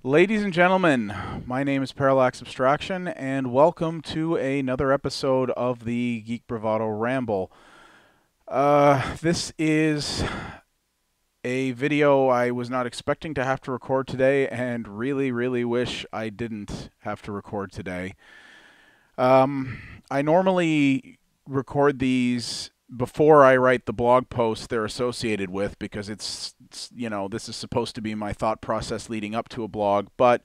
Ladies and gentlemen, my name is Parallax Abstraction, and welcome to another episode of the Geek Bravado Ramble. This is a video I was not expecting to have to record today, and really wish I didn't have to record today. I normally record these before I write the blog post they're associated with because this is supposed to be my thought process leading up to a blog, but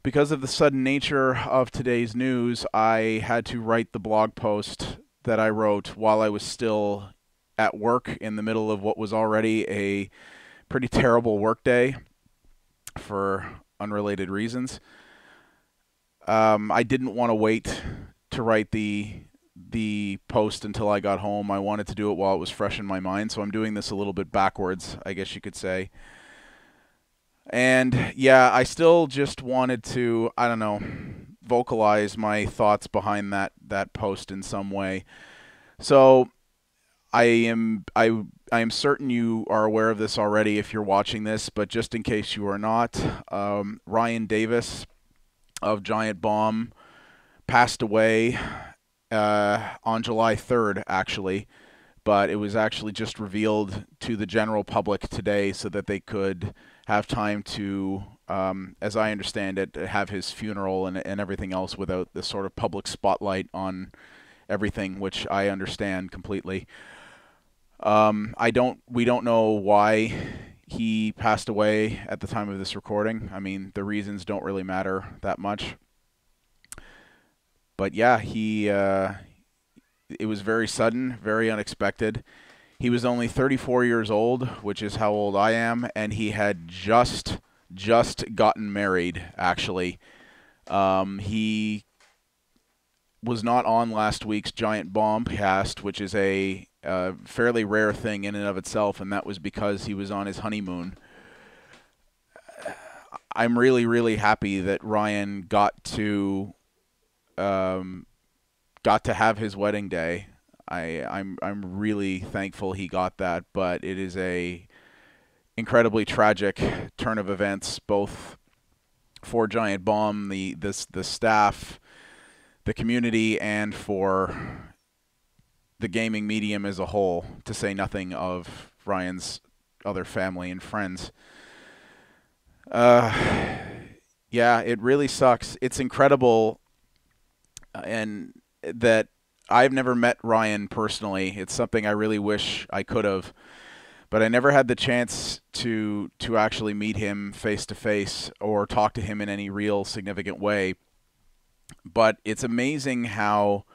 because of the sudden nature of today's news, I had to write the blog post that I wrote while I was still at work in the middle of what was already a pretty terrible workday for unrelated reasons. I didn't want to wait to write the post until I got home. I wanted to do it while it was fresh in my mind, so I'm doing this a little bit backwards, I guess you could say. And yeah, I still just wanted to, I don't know, vocalize my thoughts behind that post in some way. So I am certain you are aware of this already if you're watching this, but just in case you are not, Ryan Davis of Giant Bomb passed away on July 3rd, actually. But it was actually just revealed to the general public today so that they could have time to, as I understand it, have his funeral and everything else without the sort of public spotlight on everything, which I understand completely. We don't know why he passed away at the time of this recording. I mean, the reasons don't really matter that much. But yeah, it was very sudden, very unexpected. He was only 34 years old, which is how old I am, and he had just gotten married, actually. He was not on last week's Giant Bomb cast, which is a fairly rare thing in and of itself, and that was because he was on his honeymoon. I'm really happy that Ryan got to have his wedding day. I'm really thankful he got that, but it is a incredibly tragic turn of events, both for Giant Bomb, the staff, the community, and for the gaming medium as a whole. To say nothing of Ryan's other family and friends. Uh, yeah, it really sucks. It's incredible, and that I've never met Ryan personally. It's something I really wish I could have, but I never had the chance to actually meet him face to face or talk to him in any real significant way. But it's amazing how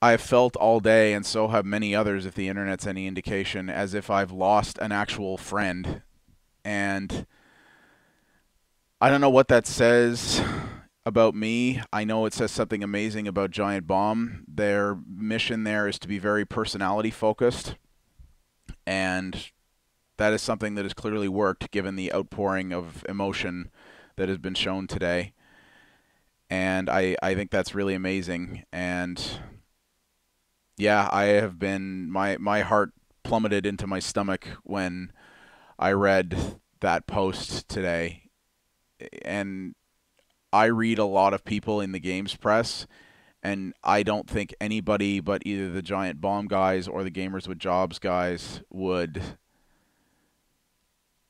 I've felt all day, and so have many others, if the internet's any indication, as if I've lost an actual friend. And I don't know what that says about me. I know it says something amazing about Giant Bomb. Their mission there is to be very personality focused, and that is something that has clearly worked given the outpouring of emotion that has been shown today. And I think that's really amazing. And yeah, I have been, my heart plummeted into my stomach when I read that post today. And I read a lot of people in the games press, and I don't think anybody but either the Giant Bomb guys or the Gamers with Jobs guys would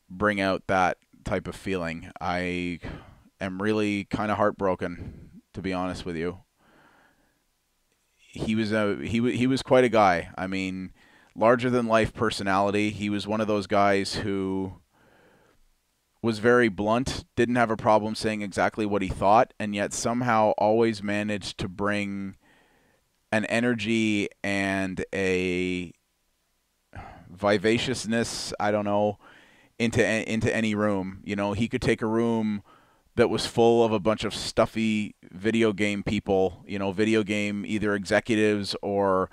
bring out that type of feeling. I am really kind of heartbroken, to be honest with you. He was quite a guy. I mean, larger than life personality. He was one of those guys who was very blunt, didn't have a problem saying exactly what he thought, and yet somehow always managed to bring an energy and a vivaciousness, I don't know, into any room. You know, he could take a room that was full of a bunch of stuffy video game people, you know, video game either executives or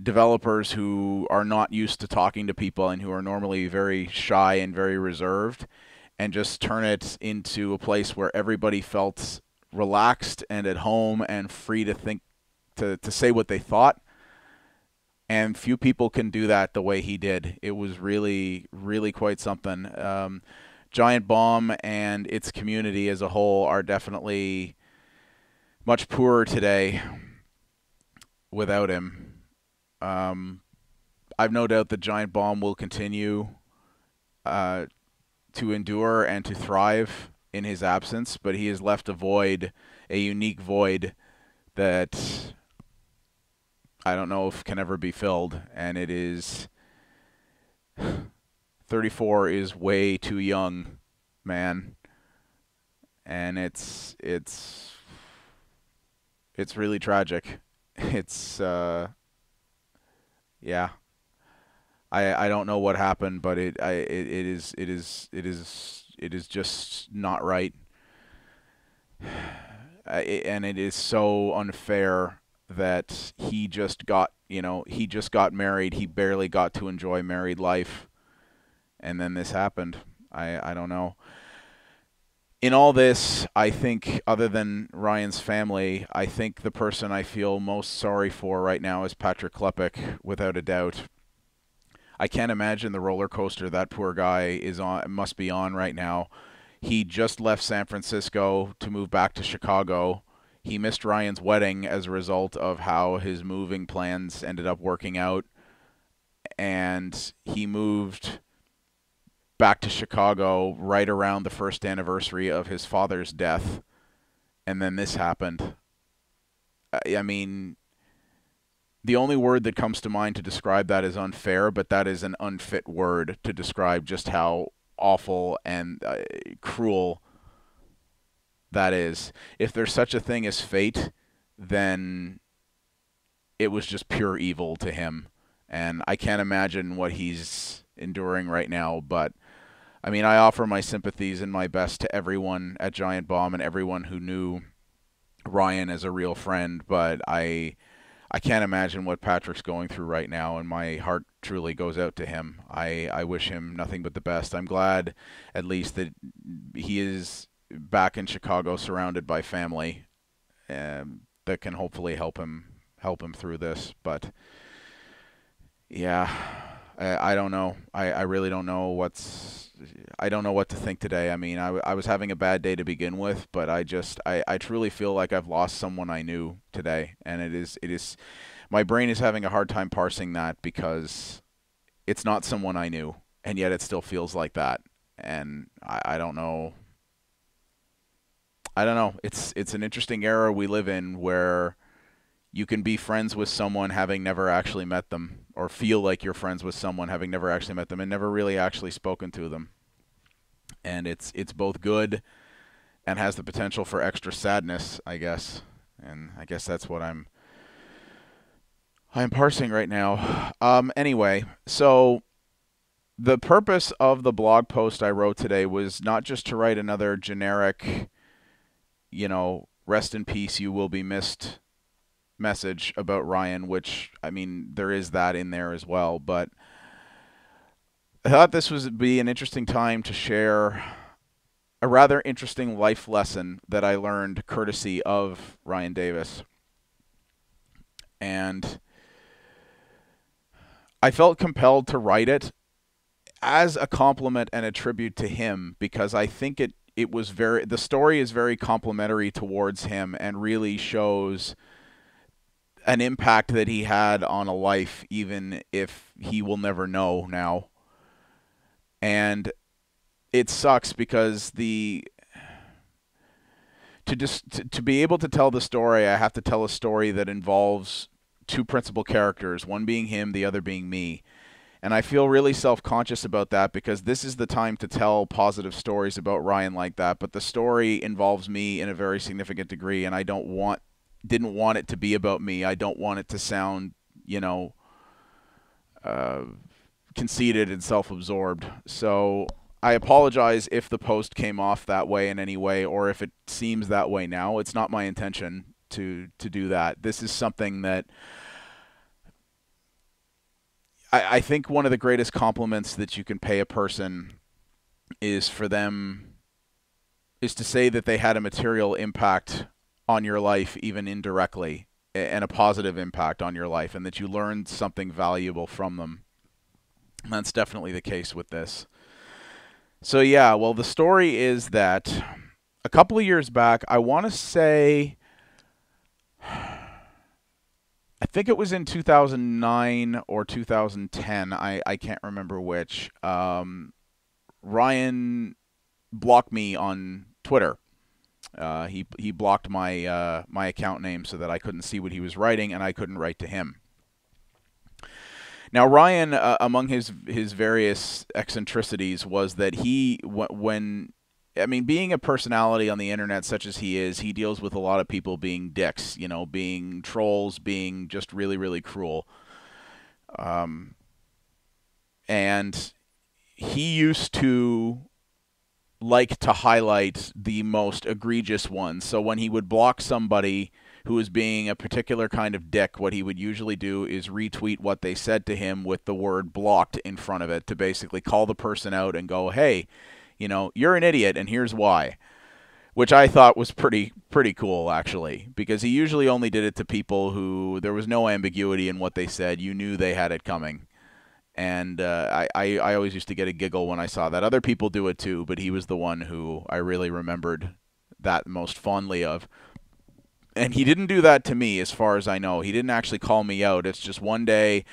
developers who are not used to talking to people and who are normally very shy and very reserved, and just turn it into a place where everybody felt relaxed and at home and free to think, to say what they thought. And few people can do that the way he did. It was really quite something. Giant Bomb and its community as a whole are definitely much poorer today without him. Um, I've no doubt that Giant Bomb will continue uh, to endure and to thrive in his absence, but he has left a void, a unique void that I don't know if can ever be filled, and it is 34 is way too young, man, and it's really tragic. It's yeah. I don't know what happened, but it is just not right, and it is so unfair that he just got he just got married. He barely got to enjoy married life, and then this happened. I don't know. In all this, I think, other than Ryan's family, I think the person I feel most sorry for right now is Patrick Klepek, without a doubt. I can't imagine the roller coaster that poor guy is on, must be on right now. He just left San Francisco to move back to Chicago. He missed Ryan's wedding as a result of how his moving plans ended up working out. And he moved back to Chicago right around the first anniversary of his father's death. And then this happened. I mean, the only word that comes to mind to describe that is unfair, but that is an unfit word to describe just how awful and cruel that is. If there's such a thing as fate, then it was just pure evil to him. And I can't imagine what he's enduring right now, but I mean, I offer my sympathies and my best to everyone at Giant Bomb and everyone who knew Ryan as a real friend, but I can't imagine what Patrick's going through right now, and my heart truly goes out to him. I wish him nothing but the best. I'm glad, at least, that he is back in Chicago, surrounded by family, that can hopefully help him through this. But yeah, I don't know. I really don't know I don't know what to think today. I mean, I was having a bad day to begin with, but I truly feel like I've lost someone I knew today, and it is my brain is having a hard time parsing that because it's not someone I knew, and yet it still feels like that, and I don't know. I don't know. It's an interesting era we live in where you can be friends with someone having never actually met them, or feel like you're friends with someone having never actually met them and never really actually spoken to them. And it's both good and has the potential for extra sadness, I guess. And I guess that's what I'm parsing right now. Anyway, so the purpose of the blog post I wrote today was not just to write another generic, rest in peace, you will be missed message about Ryan, which, I mean, there is that in there as well, but I thought this would be an interesting time to share a rather interesting life lesson that I learned courtesy of Ryan Davis. And I felt compelled to write it as a compliment and a tribute to him because I think the story is very complimentary towards him and really shows an impact that he had on a life, even if he will never know now. And it sucks because to be able to tell the story, I have to tell a story that involves two principal characters, one being him, the other being me. And I feel really self-conscious about that because this is the time to tell positive stories about Ryan like that, but the story involves me in a very significant degree, and I didn't want it to be about me. I don't want it to sound, conceited and self-absorbed. So I apologize if the post came off that way in any way, or if it seems that way now. It's not my intention to do that. This is something that I think one of the greatest compliments that you can pay a person is to say that they had a material impact on your life, even indirectly, and a positive impact on your life, and that you learned something valuable from them. And that's definitely the case with this. So yeah, well, the story is that a couple of years back, I want to say, I think it was in 2009 or 2010. I can't remember which. Ryan blocked me on Twitter. He blocked my account name so that I couldn't see what he was writing and I couldn't write to him. Now Ryan, among his various eccentricities, was that when I mean, being a personality on the internet such as he is, he deals with a lot of people being dicks, being trolls, being just really, really cruel. Um, and he used to like to highlight the most egregious ones. So when he would block somebody who was being a particular kind of dick, what he would usually do is retweet what they said to him with the word blocked in front of it to basically call the person out and go, hey, you're an idiot and here's why. Which I thought was pretty cool, actually, because he usually only did it to people who there was no ambiguity in what they said. You knew they had it coming. And I always used to get a giggle when I saw that. Other people do it too, but he was the one who I really remembered that most fondly of. And he didn't do that to me, as far as I know. He didn't actually call me out. It's just one day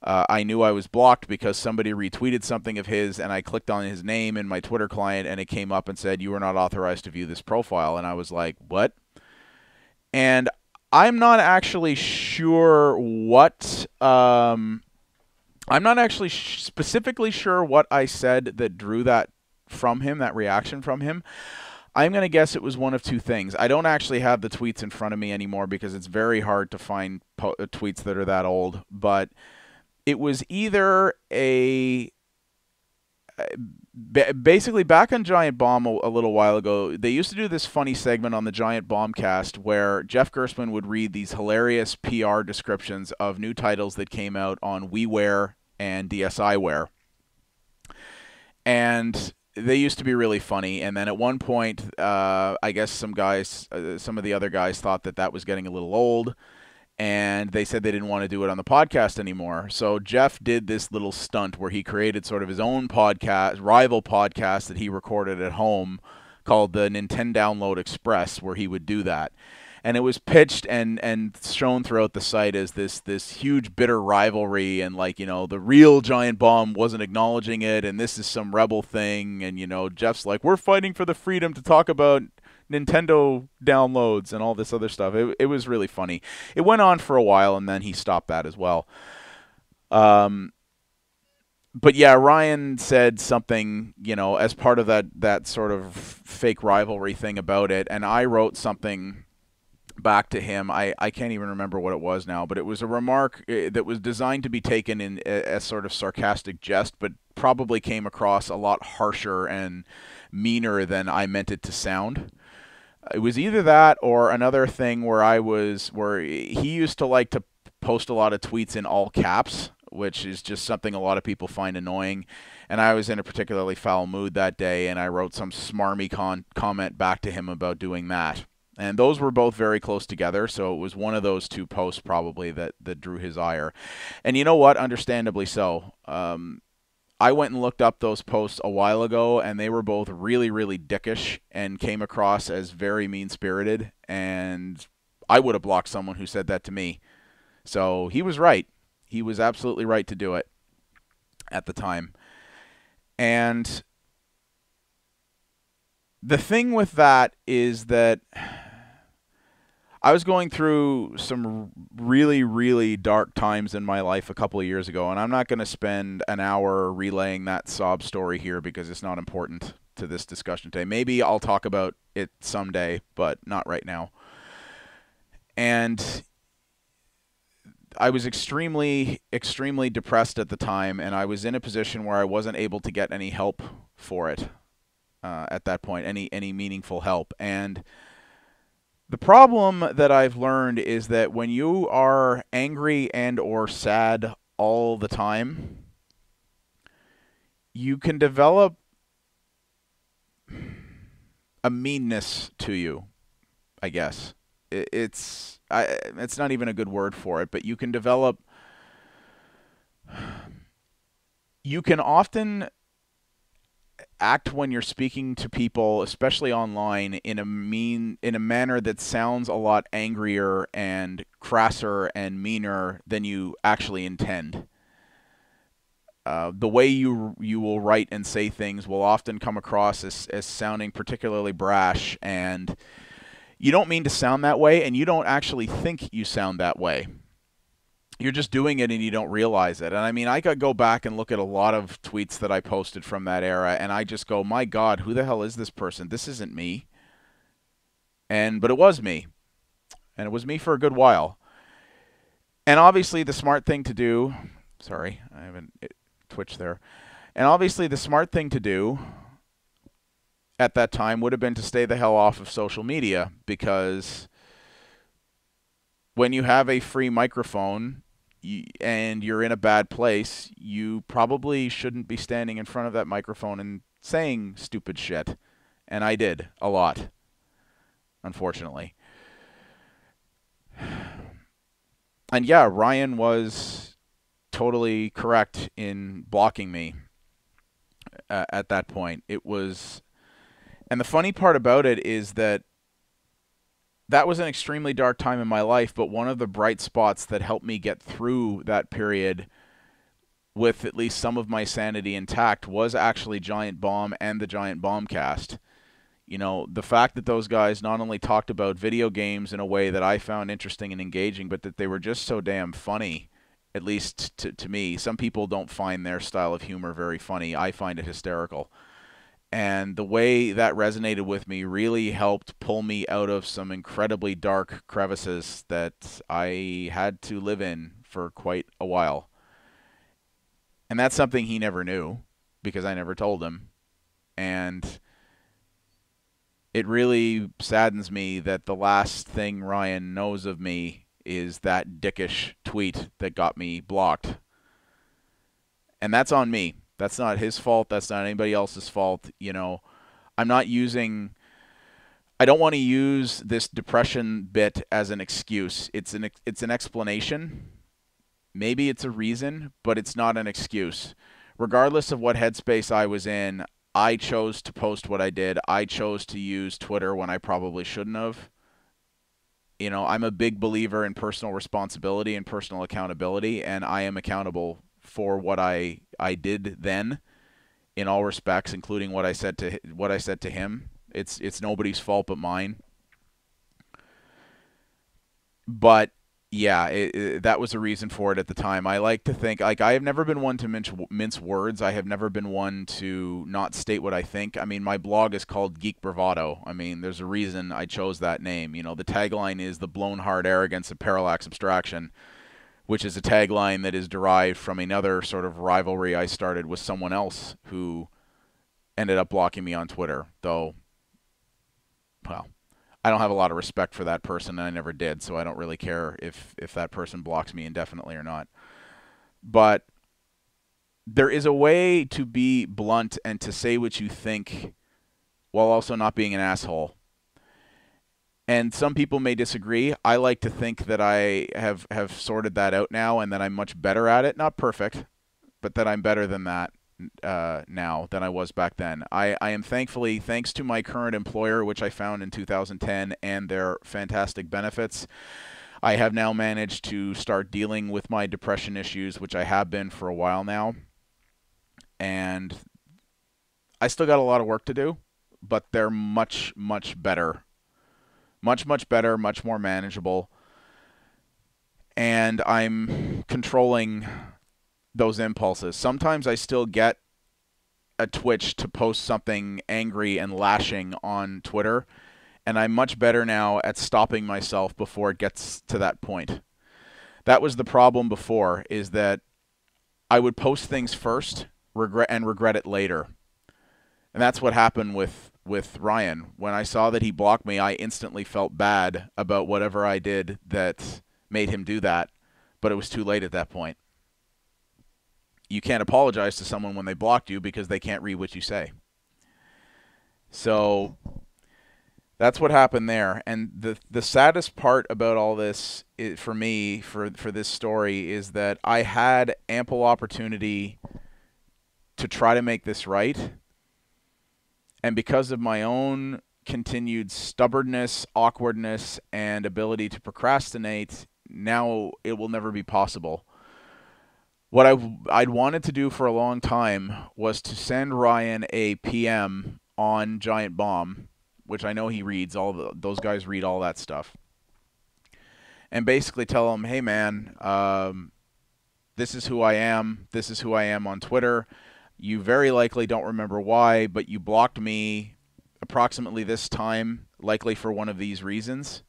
I knew I was blocked because somebody retweeted something of his, and I clicked on his name in my Twitter client, and it came up and said, you are not authorized to view this profile. And I was like, what? And I'm not actually sure what... I'm not actually specifically sure what I said that drew that from him, that reaction from him. I'm going to guess it was one of two things. I don't actually have the tweets in front of me anymore because it's very hard to find tweets that are that old. But it was either basically back on Giant Bomb a little while ago, they used to do this funny segment on the Giant Bombcast where Jeff Gerstmann would read these hilarious PR descriptions of new titles that came out on WiiWare and DSiWare. And they used to be really funny. And then at one point, I guess some of the other guys thought that was getting a little old. And they said they didn't want to do it on the podcast anymore. So Jeff did this little stunt where he created sort of his own podcast, rival podcast that he recorded at home called the Nintendo Download Express, where he would do that. And it was pitched and shown throughout the site as this huge bitter rivalry, and the real Giant Bomb wasn't acknowledging it, and this is some rebel thing, and Jeff's like, we're fighting for the freedom to talk about Nintendo downloads and all this other stuff. It was really funny. It went on for a while, and then he stopped that as well. But yeah, Ryan said something, as part of that sort of fake rivalry thing about it, and I wrote something back to him. I can't even remember what it was now, but it was a remark that was designed to be taken in a sort of sarcastic jest, but probably came across a lot harsher and meaner than I meant it to sound. It was either that or another thing where he used to like to post a lot of tweets in all caps, which is just something a lot of people find annoying. And I was in a particularly foul mood that day, and I wrote some smarmy comment back to him about doing that. And those were both very close together, so it was one of those two posts probably that drew his ire. And you know what? Understandably so. I went and looked up those posts a while ago, and they were both really, really dickish and came across as very mean-spirited, and I would have blocked someone who said that to me. So he was right. He was absolutely right to do it at the time. And the thing with that is that I was going through some really, really dark times in my life a couple of years ago, and I'm not going to spend an hour relaying that sob story here because it's not important to this discussion today. Maybe I'll talk about it someday, but not right now. And I was extremely, extremely depressed at the time, and I was in a position where I wasn't able to get any help for it at that point, any meaningful help. And the problem that I've learned is that when you are angry and or sad all the time, you can develop a meanness to you, I guess. It's not even a good word for it, but you can develop... You can often act when you're speaking to people, especially online, in a manner that sounds a lot angrier and crasser and meaner than you actually intend. The way you will write and say things will often come across as sounding particularly brash, and you don't mean to sound that way, and you don't actually think you sound that way. You're just doing it and you don't realize it. And I mean, I could go back and look at a lot of tweets that I posted from that era, and I just go, my God, who the hell is this person? This isn't me. But it was me. And it was me for a good while. And obviously the smart thing to do, sorry, I haven't twitched there. And obviously the smart thing to do at that time would have been to stay the hell off of social media, because when you have a free microphone and you're in a bad place, you probably shouldn't be standing in front of that microphone and saying stupid shit. And I did a lot, unfortunately. And yeah, Ryan was totally correct in blocking me at that point. And the funny part about it is that was an extremely dark time in my life, but one of the bright spots that helped me get through that period with at least some of my sanity intact was actually Giant Bomb and the Giant Bombcast. You know, the fact that those guys not only talked about video games in a way that I found interesting and engaging, but that they were just so damn funny, at least to me. Some people don't find their style of humor very funny. I find it hysterical. And the way that resonated with me really helped pull me out of some incredibly dark crevices that I had to live in for quite a while. And that's something he never knew, because I never told him. And it really saddens me that the last thing Ryan knows of me is that dickish tweet that got me blocked. And that's on me. That's not his fault. That's not anybody else's fault. You know, I don't want to use this depression bit as an excuse. It's an explanation. Maybe it's a reason, but it's not an excuse. Regardless of what headspace I was in, I chose to post what I did. I chose to use Twitter when I probably shouldn't have. You know, I'm a big believer in personal responsibility and personal accountability, and I am accountable for what I did then, in all respects, including what I said to him. It's nobody's fault but mine. But yeah, that was a reason for it at the time. I like to think, like, I have never been one to mince words. I have never been one to not state what I think. I mean, my blog is called Geek Bravado. I mean, there's a reason I chose that name. You know, the tagline is the blown hard arrogance of parallax abstraction, which is a tagline that is derived from another sort of rivalry I started with someone else who ended up blocking me on Twitter. Though, well, I don't have a lot of respect for that person, and I never did, so I don't really care if that person blocks me indefinitely or not. But there is a way to be blunt and to say what you think while also not being an asshole. And some people may disagree. I like to think that I have sorted that out now, and that I'm much better at it. Not perfect, but that I'm better than that now than I was back then. I am thankfully, thanks to my current employer, which I found in 2010, and their fantastic benefits, I have now managed to start dealing with my depression issues, which I have been for a while now. And I still got a lot of work to do, but they're much, much better. Much, much better, much more manageable. And I'm controlling those impulses. Sometimes I still get a twitch to post something angry and lashing on Twitter, and I'm much better now at stopping myself before it gets to that point. That was the problem before, is that I would post things first, regret it later. And that's what happened with Ryan. When I saw that he blocked me, I instantly felt bad about whatever I did that made him do that, but it was too late at that point. You can't apologize to someone when they blocked you because they can't read what you say. So that's what happened there. And the saddest part about all this for me, for this story, is that I had ample opportunity to try to make this right. And because of my own continued stubbornness, awkwardness, and ability to procrastinate, now it will never be possible. What I'd wanted to do for a long time was to send Ryan a PM on Giant Bomb, which I know he reads. Those guys read all that stuff, and basically tell him, "Hey, man, this is who I am. This is who I am on Twitter. You very likely don't remember why, but you blocked me approximately this time, likely for one of these reasons.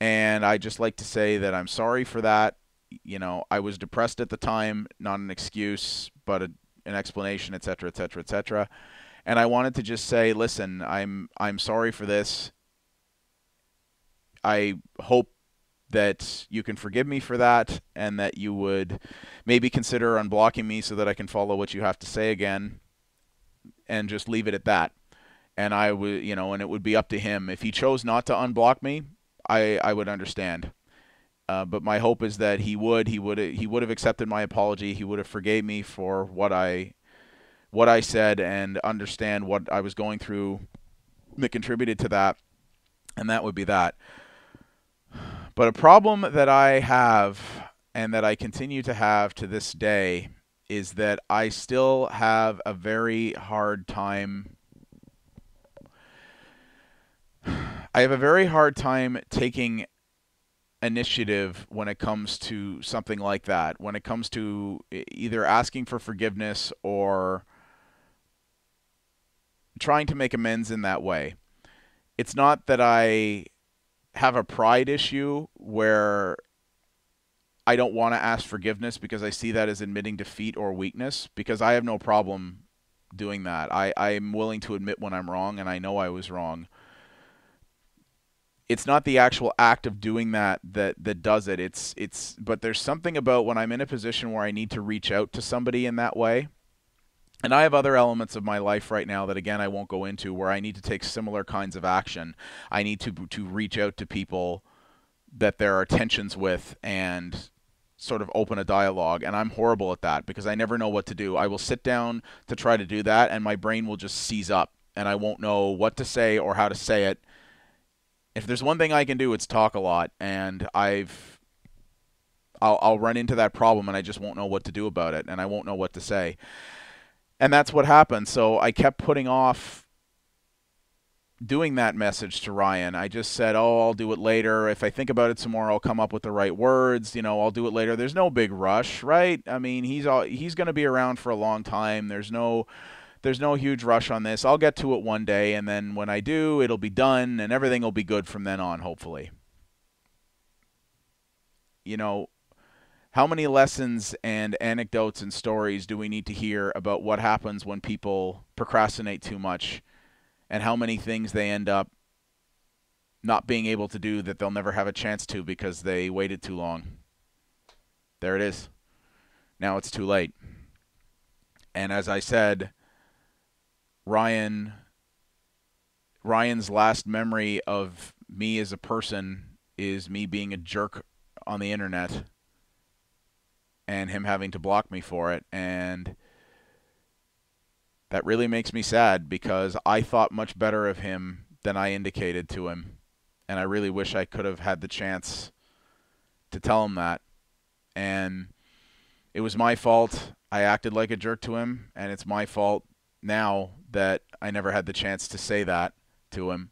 And I just like to say that I'm sorry for that. You know, I was depressed at the time, not an excuse, but an explanation, etc., etc., etc. And I wanted to just say, listen, I'm sorry for this. I hope that you can forgive me for that, and that you would maybe consider unblocking me so that I can follow what you have to say again, and just leave it at that. And I would, you know, and it would be up to him. If he chose not to unblock me, I would understand. But my hope is that he would have accepted my apology. He would have forgave me for what I said, and understand what I was going through that contributed to that, and that would be that. But a problem that I have, and that I continue to have to this day, is that I still have a very hard time. I have a very hard time taking initiative when it comes to something like that. When it comes to either asking for forgiveness or trying to make amends in that way. It's not that I have a pride issue where I don't want to ask forgiveness because I see that as admitting defeat or weakness, because I have no problem doing that. I'm willing to admit when I'm wrong, and I know I was wrong. It's not the actual act of doing that does it. But there's something about when I'm in a position where I need to reach out to somebody in that way. And I have other elements of my life right now that, again, I won't go into, where I need to take similar kinds of action. I need to reach out to people that there are tensions with and sort of open a dialogue. And I'm horrible at that because I never know what to do. I will sit down to try to do that, and my brain will just seize up, and I won't know what to say or how to say it. If there's one thing I can do, it's talk a lot, and I'll run into that problem, and I just won't know what to do about it, and I won't know what to say. And that's what happened. So I kept putting off doing that message to Ryan. I just said, "Oh, I'll do it later. If I think about it some more, I'll come up with the right words. You know, I'll do it later." There's no big rush, right? I mean, he's going to be around for a long time. There's no huge rush on this. I'll get to it one day, and then when I do, it'll be done, and everything will be good from then on, hopefully. You know, how many lessons and anecdotes and stories do we need to hear about what happens when people procrastinate too much, and how many things they end up not being able to do that they'll never have a chance to because they waited too long? There it is. Now it's too late. And as I said, Ryan's last memory of me as a person is me being a jerk on the internet, and him having to block me for it. And that really makes me sad, because I thought much better of him than I indicated to him. And I really wish I could have had the chance to tell him that. And it was my fault. I acted like a jerk to him, and it's my fault now that I never had the chance to say that to him.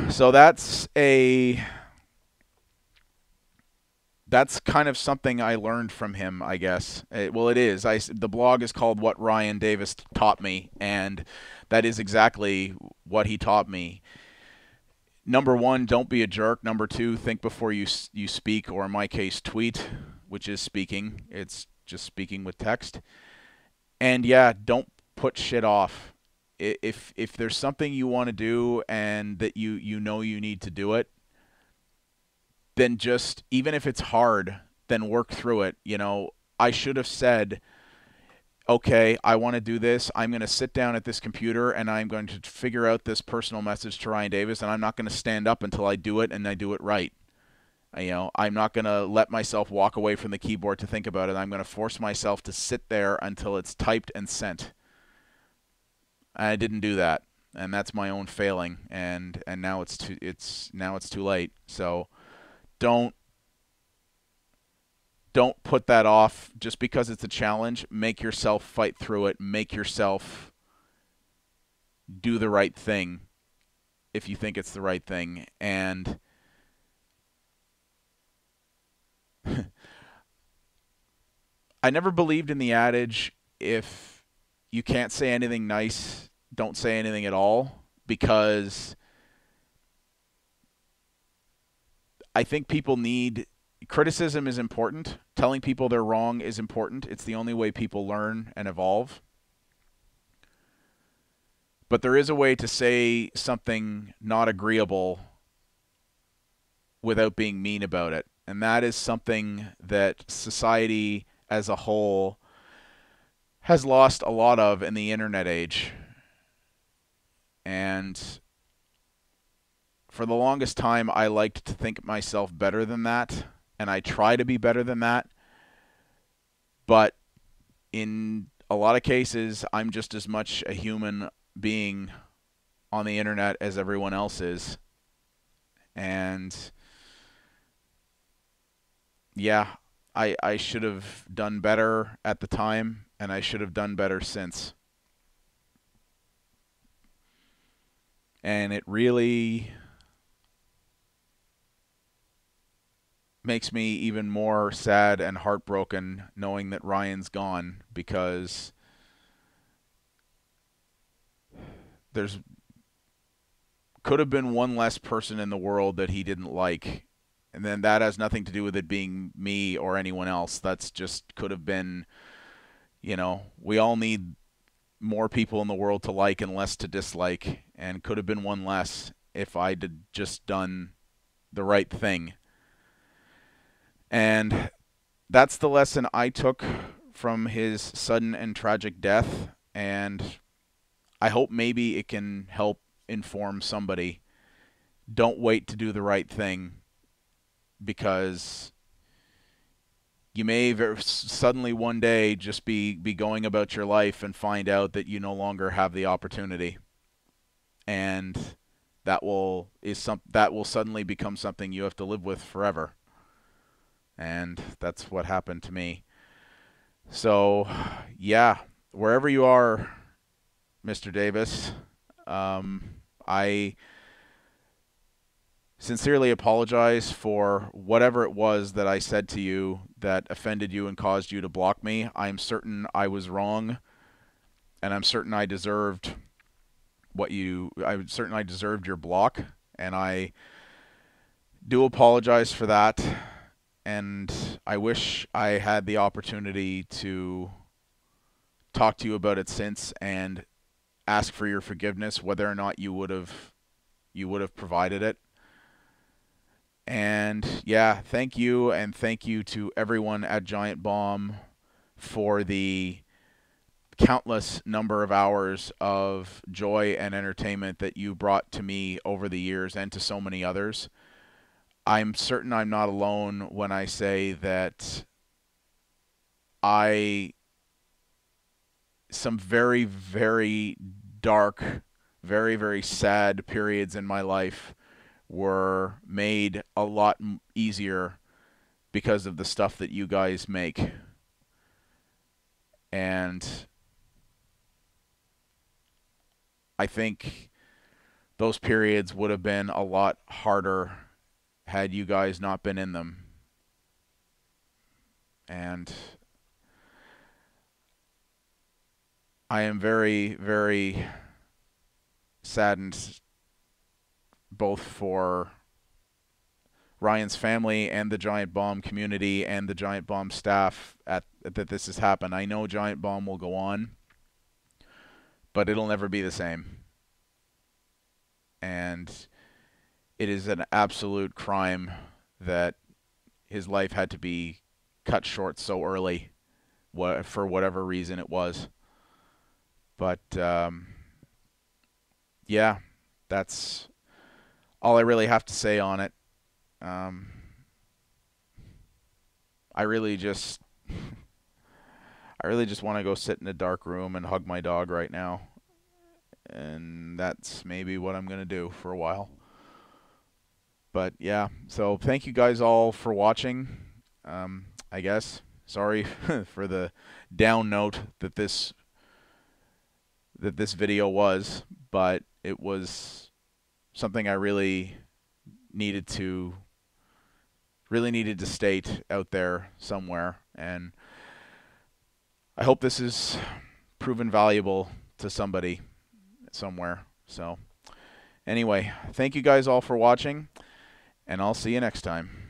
So that's kind of something I learned from him, I guess. Well, it is. The blog is called What Ryan Davis Taught Me, and that is exactly what he taught me. Number one, don't be a jerk. Number two, think before you speak, or in my case, tweet, which is speaking. It's just speaking with text. And yeah, don't put shit off. If there's something you want to do and that you know you need to do it, then just, even if it's hard, then work through it. You know, I should have said, okay, I want to do this. I'm going to sit down at this computer, and I'm going to figure out this personal message to Ryan Davis, and I'm not going to stand up until I do it, and I do it right. You know, I'm not going to let myself walk away from the keyboard to think about it. I'm going to force myself to sit there until it's typed and sent. I didn't do that, and that's my own failing. And now it's too late. So don't don't put that off just because it's a challenge. Make yourself fight through it. Make yourself do the right thing if you think it's the right thing. And I never believed in the adage, if you can't say anything nice, don't say anything at all, because I think people need criticism is important. Telling people they're wrong is important. It's the only way people learn and evolve. But there is a way to say something not agreeable without being mean about it. And that is something that society as a whole has lost a lot of in the internet age. And for the longest time, I liked to think myself better than that. And I try to be better than that. But in a lot of cases, I'm just as much a human being on the internet as everyone else is. And yeah, I should have done better at the time, and I should have done better since. And it really makes me even more sad and heartbroken knowing that Ryan's gone, because there's could have been one less person in the world that he didn't like. And then that has nothing to do with it being me or anyone else. That's just could have been, we all need more people in the world to like and less to dislike, and could have been one less if I'd just done the right thing. And that's the lesson I took from his sudden and tragic death, and I hope maybe it can help inform somebody. Don't wait to do the right thing, because you may suddenly one day just be going about your life and find out that you no longer have the opportunity, and that will suddenly become something you have to live with forever. And that's what happened to me. So, yeah, wherever you are, Mr. Davis, I sincerely apologize for whatever it was that I said to you that offended you and caused you to block me. I'm certain I was wrong, and I'm certain I deserved I deserved your block, and I do apologize for that. And I wish I had the opportunity to talk to you about it since and ask for your forgiveness, whether or not you would have provided it. And yeah, thank you, and thank you to everyone at Giant Bomb for the countless number of hours of joy and entertainment that you brought to me over the years, and to so many others. I'm certain I'm not alone when I say that some very, very dark, very, very sad periods in my life were made a lot easier because of the stuff that you guys make. And I think those periods would have been a lot harder had you guys not been in them. And I am very, very saddened both for Ryan's family and the Giant Bomb community and the Giant Bomb staff that this has happened. I know Giant Bomb will go on, but it'll never be the same. And it is an absolute crime that his life had to be cut short so early, for whatever reason it was. But yeah, that's all I really have to say on it. I really just want to go sit in a dark room and hug my dog right now. and that's maybe what I'm going to do for a while. But yeah, so thank you guys all for watching. I guess sorry for the down note that this video was, but it was something I needed to really needed to state out there somewhere, and I hope this is proven valuable to somebody somewhere. So anyway, thank you guys all for watching, and I'll see you next time.